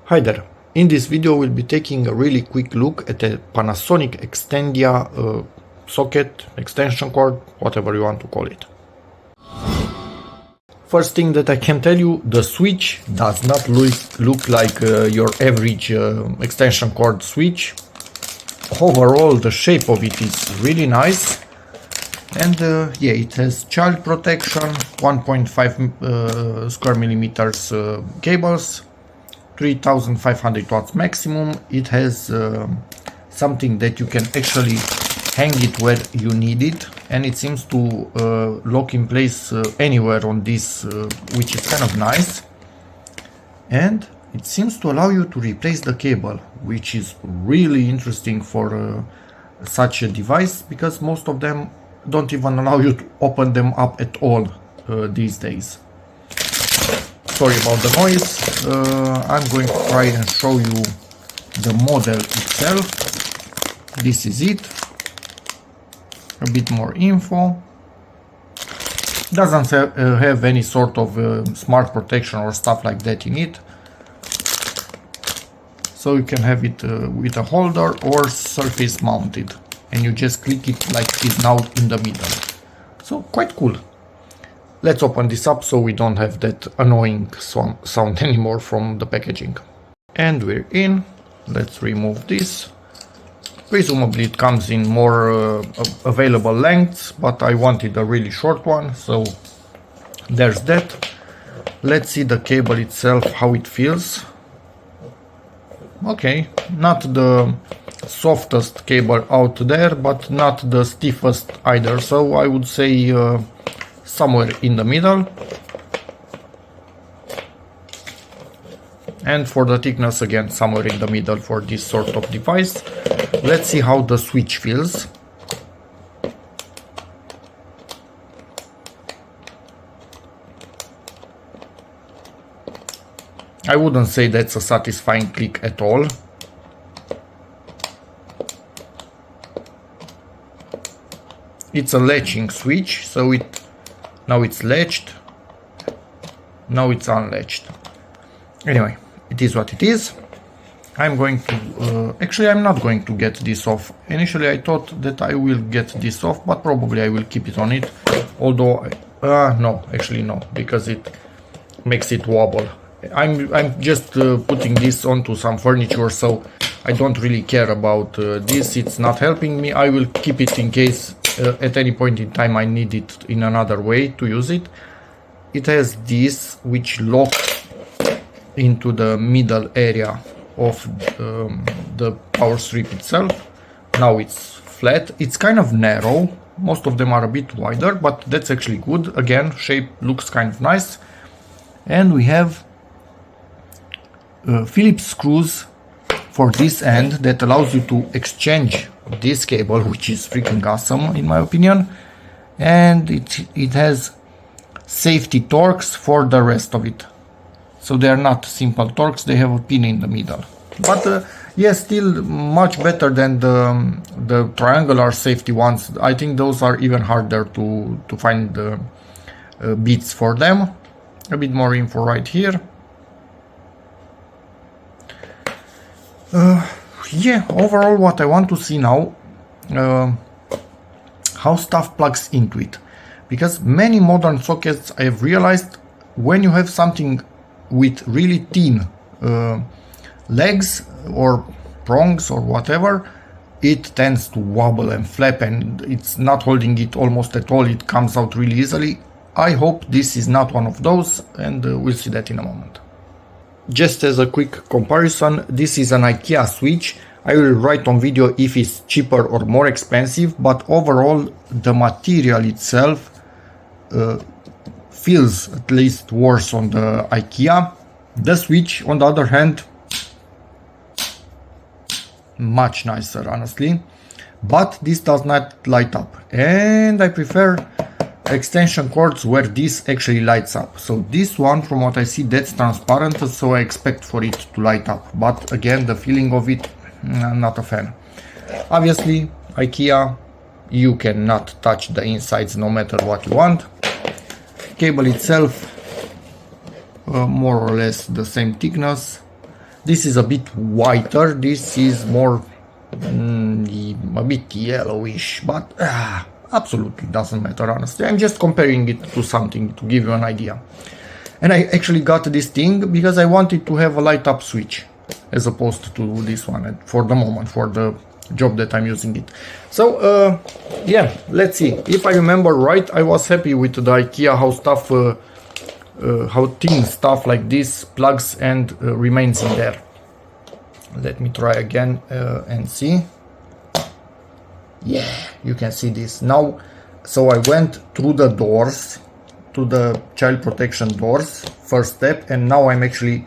Hi there. In this video we'll be taking a really quick look at a PANASONIC X-tendia socket, extension cord, whatever you want to call it. First thing that I can tell you, the switch does not look like your average extension cord switch. Overall the shape of it is really nice, and yeah, it has child protection, 1.5 square millimeters cables, 3500 watts maximum. It has something that you can actually hang it where you need it, and it seems to lock in place anywhere on this, which is kind of nice. And it seems to allow you to replace the cable, which is really interesting for such a device, because most of them don't even allow you to open them up at all these days. Sorry about the noise. I'm going to try and show you the model itself. This is it. A bit more info. Doesn't have any sort of smart protection or stuff like that in it. So you can have it with a holder or surface mounted, and you just click it like it is now in the middle. So quite cool. Let's open this up so we don't have that annoying sound anymore from the packaging. And we're in. Let's remove this. Presumably it comes in more available lengths, but I wanted a really short one, so there's that. Let's see the cable itself, how it feels. Okay, not the softest cable out there, but not the stiffest either, so I would say somewhere in the middle. And for the thickness, again, somewhere in the middle for this sort of device. Let's see how the switch feels. I wouldn't say that's a satisfying click at all. It's a latching switch, so now it's latched, now it's unlatched. Anyway, it is what it is. I'm going to, actually I'm not going to get this off. Initially I thought that I will get this off, but probably I will keep it on it. Although, no, actually no, because it makes it wobble. I'm just putting this onto some furniture, so I don't really care about this. It's not helping me. I will keep it in case at any point in time I need it in another way to use it. It has this which locks into the middle area of the power strip itself. Now it's flat. It's kind of narrow. Most of them are a bit wider, but that's actually good. Again, shape looks kind of nice. And we have Phillips screws for this end that allows you to exchange this cable, which is freaking awesome in my opinion. And it has safety torques for the rest of it. So they are not simple torques, they have a pin in the middle. But yes, still much better than the triangular safety ones. I think those are even harder to find the bits for them. A bit more info right here. Yeah, overall what I want to see now, how stuff plugs into it. Because many modern sockets, I have realized, when you have something with really thin legs or prongs or whatever, it tends to wobble and flap, and it's not holding it almost at all. It comes out really easily. I hope this is not one of those, and we'll see that in a moment. Just as a quick comparison, this is an IKEA switch. I will write on video if it's cheaper or more expensive, but overall the material itself feels at least worse on the IKEA. The switch, on the other hand, much nicer honestly, but this does not light up, and I prefer extension cords where this actually lights up. So this one, from what I see, that's transparent, so I expect for it to light up, but again, the feeling of it, I'm not a fan. Obviously IKEA, you cannot touch the insides no matter what you want. Cable itself, more or less the same thickness. This is a bit whiter, this is more a bit yellowish, but absolutely doesn't matter, honestly. I'm just comparing it to something to give you an idea. And I actually got this thing because I wanted to have a light up switch as opposed to this one for the moment, for the job that I'm using it. So yeah, let's see. If I remember right, I was happy with the IKEA how thin stuff like this plugs and remains in there. Let me try again and see. Yeah, you can see this now. So I went through the doors, to the child protection doors, first step, and now I'm actually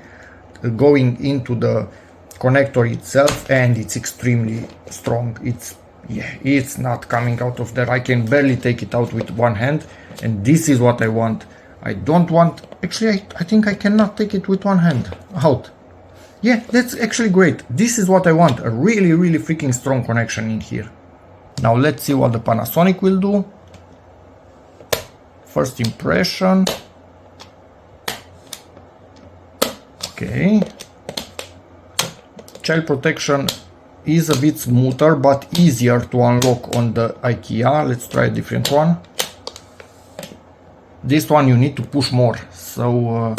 going into the connector itself, and it's extremely strong. It's not coming out of there. I can barely take it out with one hand, and this is what I want. I don't want, actually I think I cannot take it with one hand out. Yeah, that's actually great. This is what I want, a really freaking strong connection in here. Now let's see what the Panasonic will do. First impression. Okay. Child protection is a bit smoother but easier to unlock on the IKEA. Let's try a different one. This one you need to push more, so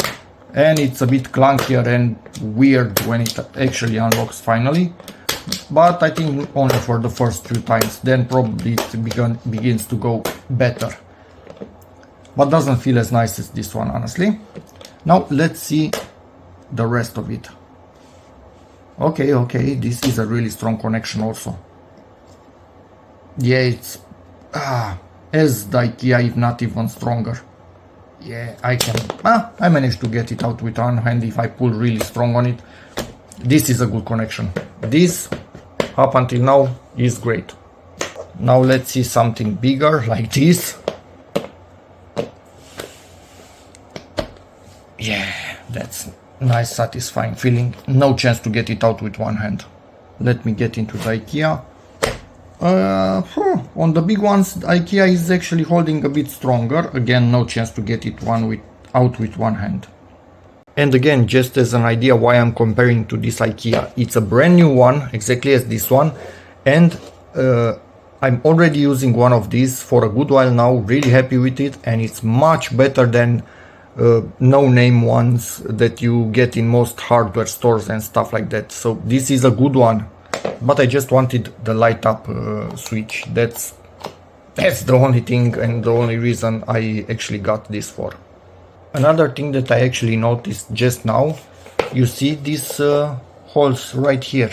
and it's a bit clunkier and weird when it actually unlocks finally, but I think only for the first few times, then probably it begins to go better, but doesn't feel as nice as this one, honestly. Now let's see the rest of it. Okay, this is a really strong connection also. Yeah, it's as the IKEA, if not even stronger. Yeah, I managed to get it out with one hand if I pull really strong on it. This is a good connection. This, up until now, is great. Now let's see something bigger like this. Yeah, that's nice, satisfying feeling. No chance to get it out with one hand. Let me get into the IKEA. On the big ones, IKEA is actually holding a bit stronger. Again, no chance to get it out with one hand. And again, just as an idea why I'm comparing to this IKEA, it's a brand new one, exactly as this one, and I'm already using one of these for a good while now, really happy with it, and it's much better than no-name ones that you get in most hardware stores and stuff like that. So this is a good one. But I just wanted the light up switch. That's the only thing and the only reason I actually got this for. Another thing that I actually noticed just now, you see these holes right here.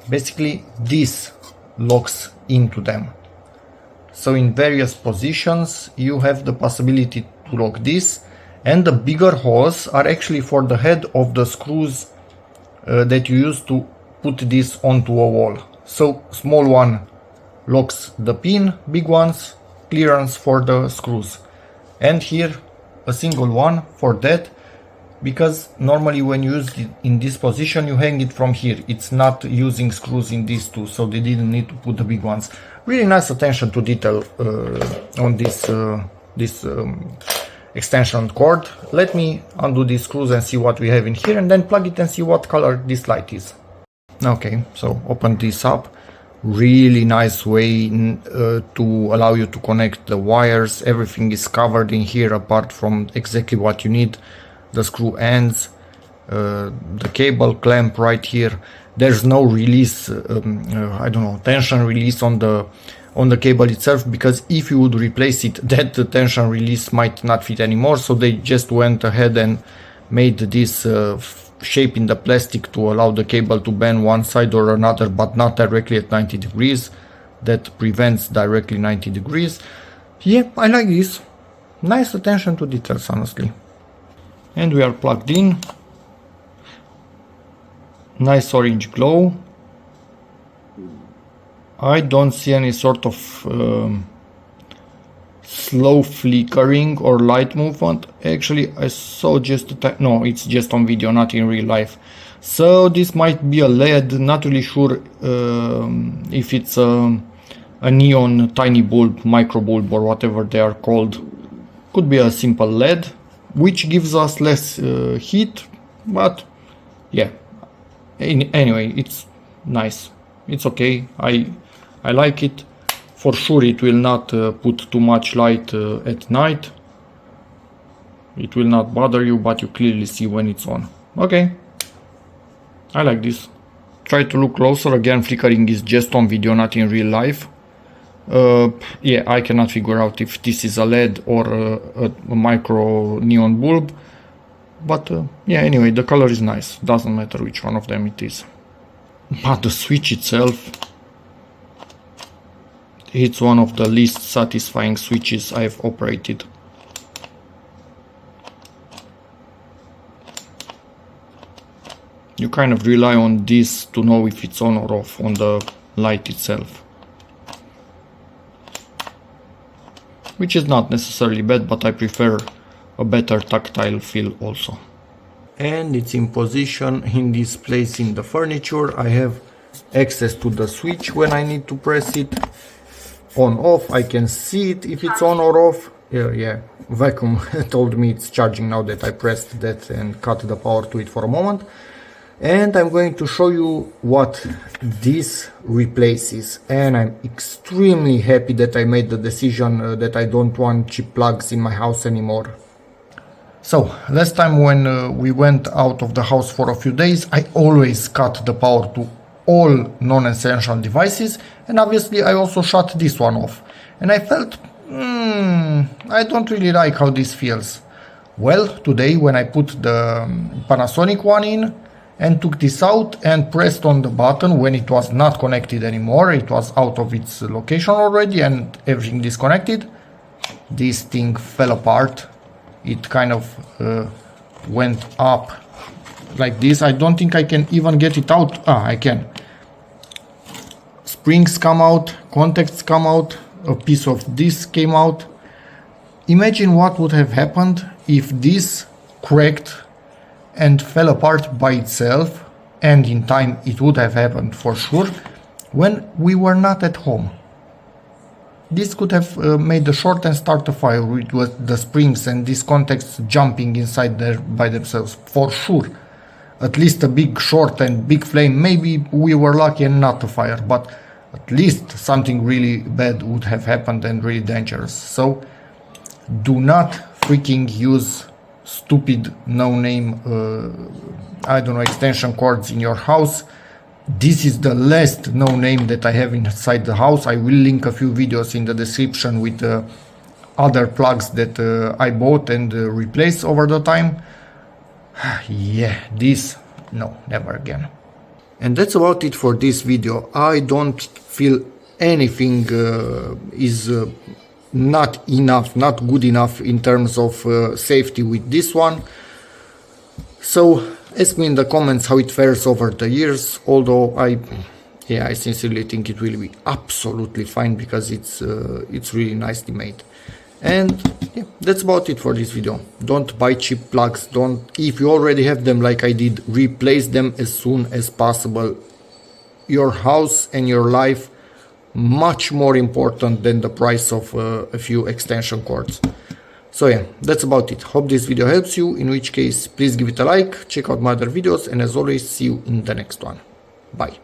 Basically this locks into them. So in various positions you have the possibility to lock this, and the bigger holes are actually for the head of the screws that you use to put this onto a wall. So small one locks the pin, big ones clearance for the screws, and here a single one for that, because normally when you use it in this position you hang it from here. It's not using screws in these two, so they didn't need to put the big ones. Really nice attention to detail on this extension cord. Let me undo these screws and see what we have in here, and then plug it and see what color this light is. Okay, so open this up. Really nice way to allow you to connect the wires. Everything is covered in here apart from exactly what you need. The screw ends, the cable clamp right here. There's no release, I don't know, tension release on the cable itself, because if you would replace it, that tension release might not fit anymore. So they just went ahead and made this shape in the plastic to allow the cable to bend one side or another, but not directly at 90 degrees. That prevents directly 90 degrees. Yeah, I like this. Nice attention to details, honestly. And we are plugged in. Nice orange glow. I don't see any sort of slow flickering or light movement. Actually, I saw just no, it's just on video, not in real life. So this might be a LED. Not really sure if it's a neon tiny bulb, micro bulb, or whatever they are called. Could be a simple LED, which gives us less heat, but yeah, Anyway, it's nice. It's okay. I like it. For sure it will not put too much light at night. It will not bother you, but you clearly see when it's on. Okay, I like this. Try to look closer. Again, flickering is just on video, not in real life. Yeah, I cannot figure out if this is a LED or a micro neon bulb. But yeah, anyway, the color is nice. Doesn't matter which one of them it is. But the switch itself, it's one of the least satisfying switches I've operated. You kind of rely on this to know if it's on or off on the light itself. Which is not necessarily bad, but I prefer a better tactile feel also. And it's in position in this place in the furniture. I have access to the switch when I need to press it. On off, I can see it if it's on or off. Yeah, vacuum told me it's charging now that I pressed that and cut the power to it for a moment. And I'm going to show you what this replaces, and I'm extremely happy that I made the decision that I don't want cheap plugs in my house anymore. So last time when we went out of the house for a few days, I always cut the power to all non-essential devices, and obviously I also shut this one off, and I felt I don't really like how this feels. Well, today when I put the Panasonic one in and took this out and pressed on the button when it was not connected anymore, it was out of its location already and everything disconnected, this thing fell apart. It kind of went up like this. I don't think I can even get it out. I can. Springs come out, contacts come out, a piece of this came out. Imagine what would have happened if this cracked and fell apart by itself, and in time it would have happened for sure, when we were not at home. This could have made a short and start a fire with the springs and these contacts jumping inside there by themselves, for sure. At least a big short and big flame. Maybe we were lucky and not a fire, but at least something really bad would have happened and really dangerous. So do not freaking use stupid no-name extension cords in your house. This is the last no-name that I have inside the house. I will link a few videos in the description with other plugs that I bought and replaced over the time. Yeah, this, no, never again. And that's about it for this video. I don't feel anything is not enough, not good enough in terms of safety with this one. So ask me in the comments how it fares over the years, although I sincerely think it will be absolutely fine because it's really nicely made. And yeah, that's about it for this video. Don't buy cheap plugs. If you already have them like I did, replace them as soon as possible. Your house and your life much more important than the price of a few extension cords. So yeah, that's about it. Hope this video helps you, in which case please give it a like, check out my other videos, and as always, see you in the next one. Bye.